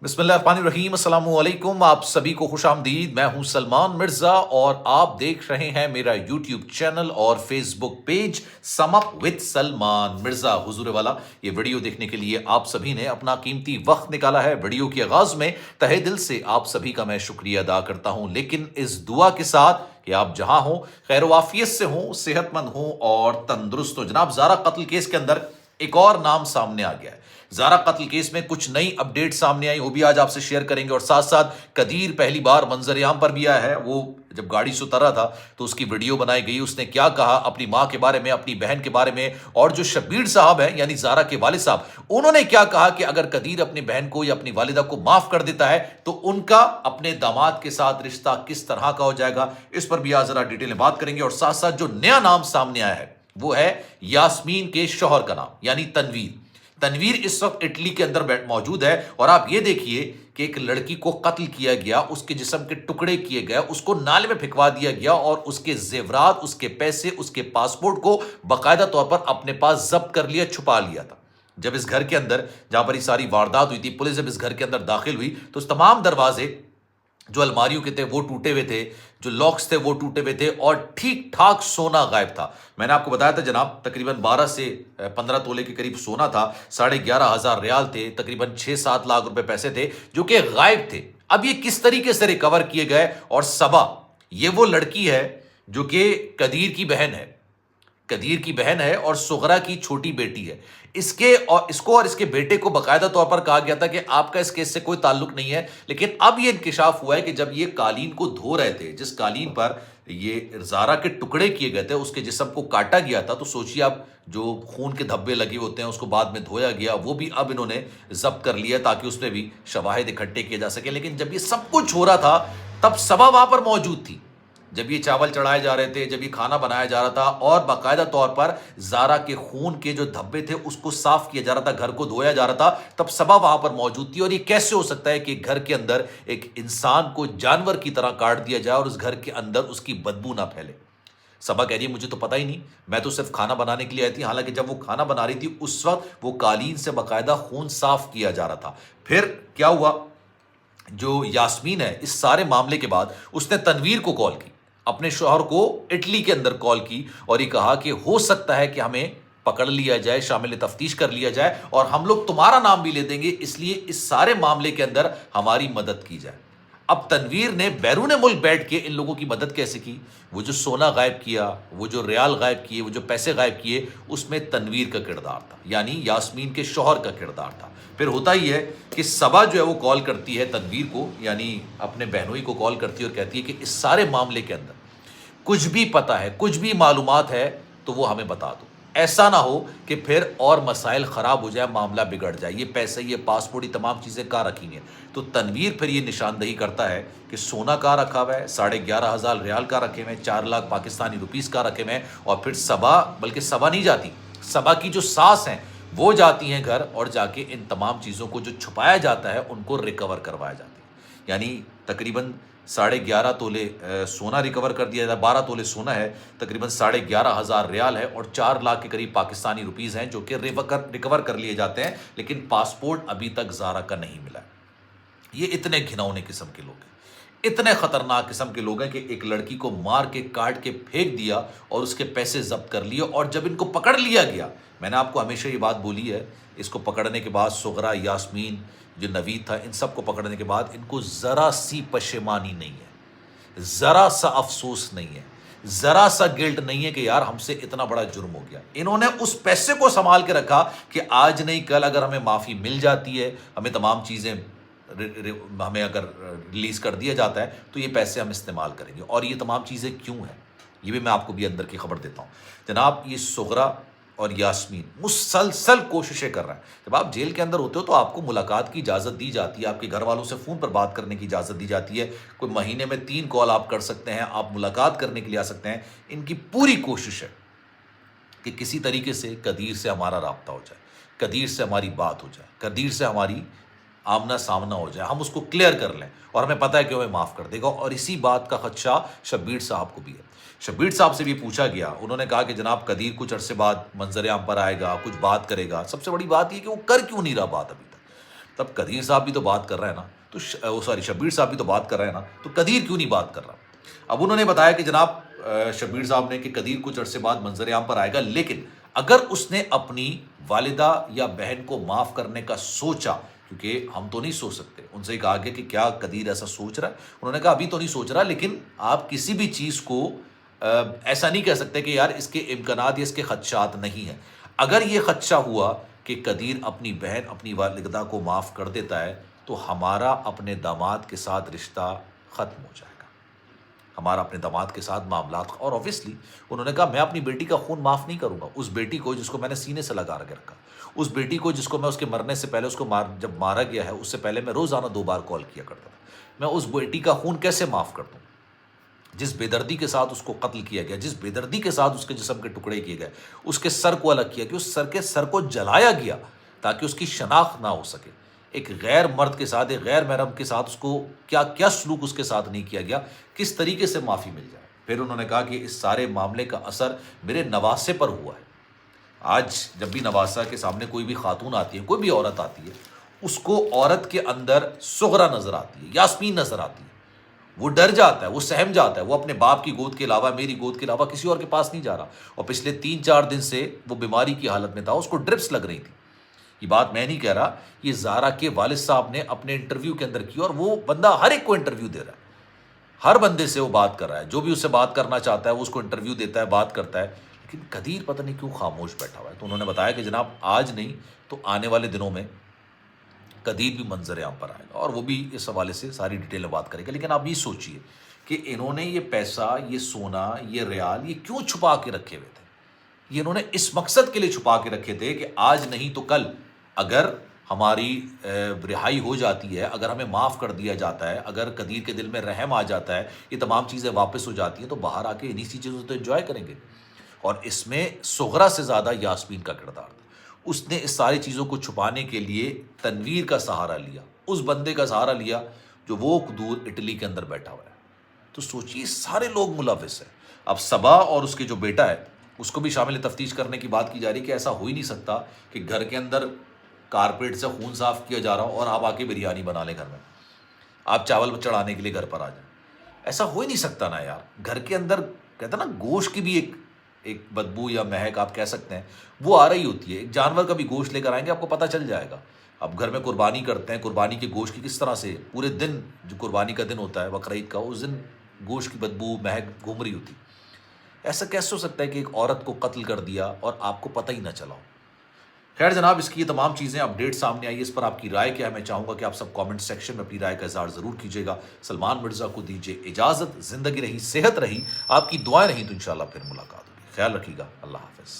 بسم اللہ الرحمن الرحیم، السلام علیکم، آپ سبھی کو خوش آمدید۔ میں ہوں سلمان مرزا اور آپ دیکھ رہے ہیں میرا یوٹیوب چینل اور Facebook page sum up with Salman Mirza. حضور والا، یہ ویڈیو دیکھنے کے لیے آپ سبھی نے اپنا قیمتی وقت نکالا ہے۔ ویڈیو کے آغاز میں تہہ دل سے آپ سبھی کا میں شکریہ ادا کرتا ہوں، لیکن اس دعا کے ساتھ کہ آپ جہاں ہوں خیر و عافیت سے ہوں، صحت مند ہوں اور تندرست ہوں۔ جناب، زارا قتل کیس کے اندر ایک اور نام سامنے آ گیا ہے۔ زارا قتل کیس میں کچھ نئی اپڈیٹ سامنے آئی، وہ بھی آج آپ سے شیئر کریں گے، اور ساتھ ساتھ قدیر پہلی بار منظر عام پر بھی آیا ہے۔ وہ جب گاڑی سے اترا تھا تو اس کی ویڈیو بنائی گئی، اس نے کیا کہا اپنی ماں کے بارے میں، اپنی بہن کے بارے میں، اور جو شبیر صاحب ہیں یعنی زارا کے والد صاحب، انہوں نے کیا کہا کہ اگر قدیر اپنی بہن کو یا اپنی والدہ کو معاف کر دیتا ہے تو ان کا اپنے داماد کے ساتھ رشتہ کس طرح کا ہو جائے گا، اس پر بھی آج ذرا ڈیٹیل میں بات کریں گے۔ اور ساتھ ساتھ جو نیا نام سامنے آیا ہے وہ ہے یاسمین کے شوہر کا نام، یعنی تنویر۔ تنویر اس وقت اٹلی کے اندر موجود ہے، اور آپ یہ دیکھیے کہ ایک لڑکی کو قتل کیا گیا، اس کے جسم کے ٹکڑے کیے گئے، اس کو نالے میں پھینکوا دیا گیا، اور اس کے زیورات، اس کے پیسے، اس کے پاسپورٹ کو باقاعدہ طور پر اپنے پاس ضبط کر لیا، چھپا لیا تھا۔ جب اس گھر کے اندر، جہاں پر یہ ساری واردات ہوئی تھی، پولیس جب اس گھر کے اندر داخل ہوئی تو اس تمام دروازے جو الماریوں کے تھے وہ ٹوٹے ہوئے تھے، جو لاکس تھے وہ ٹوٹے ہوئے تھے، اور ٹھیک ٹھاک سونا غائب تھا۔ میں نے آپ کو بتایا تھا جناب، تقریباً 12 سے 15 تولے کے قریب سونا تھا، 11,500 ریال تھے، تقریباً 6-7 لاکھ روپے پیسے تھے جو کہ غائب تھے۔ اب یہ کس طریقے سے ریکور کیے گئے؟ اور صبا، یہ وہ لڑکی ہے جو کہ قدیر کی بہن ہے، قدیر کی بہن ہے اور سغرا کی چھوٹی بیٹی ہے۔ اس کو اور اس کے بیٹے کو باقاعدہ طور پر کہا گیا تھا کہ آپ کا اس کیس سے کوئی تعلق نہیں ہے، لیکن اب یہ انکشاف ہوا ہے کہ جب یہ قالین کو دھو رہے تھے، جس قالین پر یہ زارا کے ٹکڑے کیے گئے تھے، اس کے جسم کو کاٹا گیا تھا، تو سوچیے اب جو خون کے دھبے لگے ہوتے ہیں اس کو بعد میں دھویا گیا، وہ بھی اب انہوں نے ضبط کر لیا تاکہ اس میں بھی شواہد اکٹھے کیے جا سکے۔ لیکن جب یہ سب کچھ ہو رہا تھا تب صبا وہاں پر موجود تھی، جب یہ چاول چڑھائے جا رہے تھے، جب یہ کھانا بنایا جا رہا تھا، اور باقاعدہ طور پر زارا کے خون کے جو دھبے تھے اس کو صاف کیا جا رہا تھا، گھر کو دھویا جا رہا تھا، تب صبا وہاں پر موجود تھی۔ اور یہ کیسے ہو سکتا ہے کہ گھر کے اندر ایک انسان کو جانور کی طرح کاٹ دیا جائے اور اس گھر کے اندر اس کی بدبو نہ پھیلے؟ صبا کہہ رہی ہے مجھے تو پتہ ہی نہیں، میں تو صرف کھانا بنانے کے لیے آئی تھی۔ حالانکہ جب وہ کھانا بنا رہی تھی اس وقت وہ قالین سے باقاعدہ خون صاف کیا جا رہا تھا۔ پھر کیا ہوا؟ جو یاسمین ہے، اس سارے معاملے کے بعد اس نے تنویر کو کال کی، اپنے شوہر کو اٹلی کے اندر کال کی، اور یہ کہا کہ ہو سکتا ہے کہ ہمیں پکڑ لیا جائے، شامل تفتیش کر لیا جائے، اور ہم لوگ تمہارا نام بھی لے دیں گے، اس لیے اس سارے معاملے کے اندر ہماری مدد کی جائے۔ اب تنویر نے بیرون ملک بیٹھ کے ان لوگوں کی مدد کیسے کی؟ وہ جو سونا غائب کیا، وہ جو ریال غائب کیے، وہ جو پیسے غائب کیے، اس میں تنویر کا کردار تھا، یعنی یاسمین کے شوہر کا کردار تھا۔ پھر ہوتا ہی ہے کہ صبا جو ہے وہ کال کرتی ہے تنویر کو، یعنی اپنے بہنوئی کو کال کرتی ہے اور کہتی ہے کہ اس سارے معاملے کے اندر کچھ بھی پتہ ہے، کچھ بھی معلومات ہے تو وہ ہمیں بتا دو، ایسا نہ ہو کہ پھر اور مسائل خراب ہو جائے، معاملہ بگڑ جائے، یہ پیسے، یہ پاسپورٹ، یہ تمام چیزیں کہاں رکھی ہیں۔ تو تنویر پھر یہ نشاندہی کرتا ہے کہ سونا کہاں رکھا ہوا ہے، 11,500 ریال کہاں رکھے ہوئے ہیں، 4 لاکھ پاکستانی روپیز کہاں رکھے ہوئے ہیں۔ اور پھر صبا، بلکہ صبا نہیں جاتی، صبا کی جو ساس ہیں وہ جاتی ہیں گھر، اور جا کے ان تمام چیزوں کو جو چھپایا جاتا ہے ان کو ریکور کروایا جاتا ہے، یعنی تقریباً 11.5 تولے سونا ریکور کر دیا جاتا ہے، 12 تولے سونا ہے، تقریباً 11,500 ریال ہے، اور 4 لاکھ کے قریب پاکستانی روپیز ہیں جو کہ ریکور کر لیے جاتے ہیں، لیکن پاسپورٹ ابھی تک زارا کا نہیں ملا ہے۔ یہ اتنے گھنونے قسم کے لوگ ہیں، اتنے خطرناک قسم کے لوگ ہیں کہ ایک لڑکی کو مار کے، کاٹ کے پھینک دیا اور اس کے پیسے ضبط کر لیے، اور جب ان کو پکڑ لیا گیا، میں نے آپ کو ہمیشہ یہ بات بولی ہے، اس کو پکڑنے کے بعد سغرا، یاسمین، جو نوید تھا، ان سب کو پکڑنے کے بعد ان کو ذرا سی پشیمانی نہیں ہے، ذرا سا افسوس نہیں ہے، ذرا سا گلٹ نہیں ہے کہ یار ہم سے اتنا بڑا جرم ہو گیا۔ انہوں نے اس پیسے کو سنبھال کے رکھا کہ آج نہیں کل اگر ہمیں معافی مل جاتی ہے، ہمیں تمام چیزیں ہمیں اگر ریلیز کر دیا جاتا ہے تو یہ پیسے ہم استعمال کریں گے۔ اور یہ تمام چیزیں کیوں ہیں یہ بھی میں آپ کو بھی اندر کی خبر دیتا ہوں۔ جناب، یہ سغرا اور یاسمین مسلسل کوششیں کر رہے ہیں۔ جب آپ جیل کے اندر ہوتے ہو تو آپ کو ملاقات کی اجازت دی جاتی ہے، آپ کے گھر والوں سے فون پر بات کرنے کی اجازت دی جاتی ہے، کوئی مہینے میں 3 کال آپ کر سکتے ہیں، آپ ملاقات کرنے کے لیے آ سکتے ہیں۔ ان کی پوری کوشش ہے کہ کسی طریقے سے قدیر سے ہمارا رابطہ ہو جائے، قدیر سے ہماری بات ہو جائے، قدیر سے ہماری آمنا سامنا ہو جائے، ہم اس کو کلیئر کر لیں، اور ہمیں پتہ ہے کہ وہ ہمیں معاف کر دے گا۔ اور اسی بات کا خدشہ شبیر صاحب کو بھی ہے۔ شبیر صاحب سے بھی پوچھا گیا، انہوں نے کہا کہ جناب قدیر کچھ عرصے بعد منظر عام پر آئے گا، کچھ بات کرے گا، سب سے بڑی بات یہ کہ وہ کر کیوں نہیں رہا بات ابھی تک۔ تب قدیر صاحب بھی تو بات کر رہے ہیں نا، تو شبیر صاحب بھی تو بات کر رہے ہیں نا، تو قدیر کیوں نہیں بات کر رہا؟ اب انہوں نے بتایا کہ جناب شبیر صاحب نے کہ قدیر کچھ عرصے بعد منظر عام پر آئے گا، لیکن اگر اس نے اپنی والدہ یا بہن کو معاف کرنے کا سوچا، کیونکہ ہم تو نہیں سوچ سکتے، ان سے کہا گیا کہ کیا قدیر ایسا سوچ رہا ہے؟ انہوں نے کہا ابھی تو نہیں سوچ رہا، لیکن آپ کسی بھی چیز کو ایسا نہیں کہہ سکتے کہ یار اس کے امکانات یا اس کے خدشات نہیں ہیں۔ اگر یہ خدشہ ہوا کہ قدیر اپنی بہن اپنی والدہ کو معاف کر دیتا ہے تو ہمارا اپنے داماد کے ساتھ رشتہ ختم ہو جائے گا، ہمارا اپنے داماد کے ساتھ معاملات، اور اوبویسلی انہوں نے کہا میں اپنی بیٹی کا خون معاف نہیں کروں گا، اس بیٹی کو جس کو میں نے سینے سے لگا کے رکھا، اس بیٹی کو جس کو میں اس کے مرنے سے پہلے، اس کو جب مارا گیا ہے اس سے پہلے میں روزانہ 2 بار کال کیا کرتا تھا، میں اس بیٹی کا خون کیسے معاف کر دوں؟ جس بے دردی کے ساتھ اس کو قتل کیا گیا، جس بے دردی کے ساتھ اس کے جسم کے ٹکڑے کیے گئے، اس کے سر کو الگ کیا گیا، اس سر کو جلایا گیا تاکہ اس کی شناخت نہ ہو سکے، ایک غیر مرد کے ساتھ، ایک غیر محرم کے ساتھ اس کو کیا کیا سلوک اس کے ساتھ نہیں کیا گیا، کس طریقے سے معافی مل جائے۔ پھر انہوں نے کہا کہ اس سارے معاملے کا اثر میرے نواسے پر ہوا ہے۔ آج جب بھی نواسہ کے سامنے کوئی بھی خاتون آتی ہے، کوئی بھی عورت آتی ہے، اس کو عورت کے اندر سغرا نظر آتی ہے، یاسمین نظر آتی ہے، وہ ڈر جاتا ہے، وہ سہم جاتا ہے، وہ اپنے باپ کی گود کے علاوہ، میری گود کے علاوہ کسی اور کے پاس نہیں جا رہا، اور پچھلے 3-4 دن سے وہ بیماری کی حالت میں تھا، اس کو ڈرپس لگ رہی تھی۔ یہ بات میں نہیں کہہ رہا، یہ زارا کے والد صاحب نے اپنے انٹرویو کے اندر کی، اور وہ بندہ ہر ایک کو انٹرویو دے رہا ہے، ہر بندے سے وہ بات کر رہا ہے، جو بھی اس سے بات کرنا چاہتا ہے وہ اس کو انٹرویو دیتا ہے، بات کرتا ہے، لیکن قدیر پتہ نہیں کیوں خاموش بیٹھا ہوا ہے۔ تو انہوں نے بتایا کہ جناب آج نہیں تو آنے والے دنوں میں قدیر بھی منظر عام پر آئے گا، اور وہ بھی اس حوالے سے ساری ڈیٹیل میں بات کرے گا۔ لیکن آپ یہ سوچئے کہ انہوں نے یہ پیسہ، یہ سونا، یہ ریال، یہ کیوں چھپا کے رکھے ہوئے تھے؟ یہ انہوں نے اس مقصد کے لیے چھپا کے رکھے تھے کہ آج نہیں تو کل اگر ہماری رہائی ہو جاتی ہے، اگر ہمیں معاف کر دیا جاتا ہے، اگر قدیر کے دل میں رحم آ جاتا ہے، یہ تمام چیزیں واپس ہو جاتی ہیں، تو باہر آ کے انہی سی چیزوں تو انجوائے کریں گے۔ اور اس میں سغرا سے زیادہ یاسمین کا کردار تھا، اس نے اس ساری چیزوں کو چھپانے کے لیے تنویر کا سہارا لیا، اس بندے کا سہارا لیا جو وہ دور اٹلی کے اندر بیٹھا ہوا ہے۔ تو سوچیے سارے لوگ ملوث ہیں۔ اب صبا اور اس کے جو بیٹا ہے اس کو بھی شامل تفتیش کرنے کی بات کی جا رہی ہے کہ ایسا ہو ہی نہیں سکتا کہ گھر کے اندر کارپیٹ سے خون صاف کیا جا رہا ہو اور آپ آ کے بریانی بنا لیں، گھر میں آپ چاول چڑھانے کے لیے گھر پر آ جائیں، ایسا ہو ہی نہیں سکتا نا یار۔ گھر کے اندر کہتے ہیں نا گوشت کی بھی ایک بدبو یا مہک آپ کہہ سکتے ہیں وہ آ رہی ہوتی ہے، ایک جانور کا بھی گوشت لے کر آئیں گے آپ کو پتہ چل جائے گا۔ اب گھر میں قربانی کرتے ہیں، قربانی کے گوشت کی کس طرح سے پورے دن، جو قربانی کا دن ہوتا ہے بقرعید کا، اس دن گوشت کی بدبو مہک گھوم رہی ہوتی۔ ایسا کیسے ہو سکتا ہے کہ ایک عورت کو قتل کر دیا اور آپ کو پتہ ہی نہ چلا ہو؟ خیر جناب، اس کی یہ تمام چیزیں اپڈیٹ سامنے آئی، اس پر آپ کی رائے کیا ہے؟ میں چاہوں گا کہ آپ سب کامنٹ سیکشن میں اپنی رائے کا اظہار ضرور کیجیے گا۔ سلمان مرزا کو دیجیے اجازت، زندگی رہی، صحت رہی، آپ کی دعائیں رہیں تو انشاءاللہ پھر ملاقات ہوگی۔ خیال رکھیے گا، اللہ حافظ۔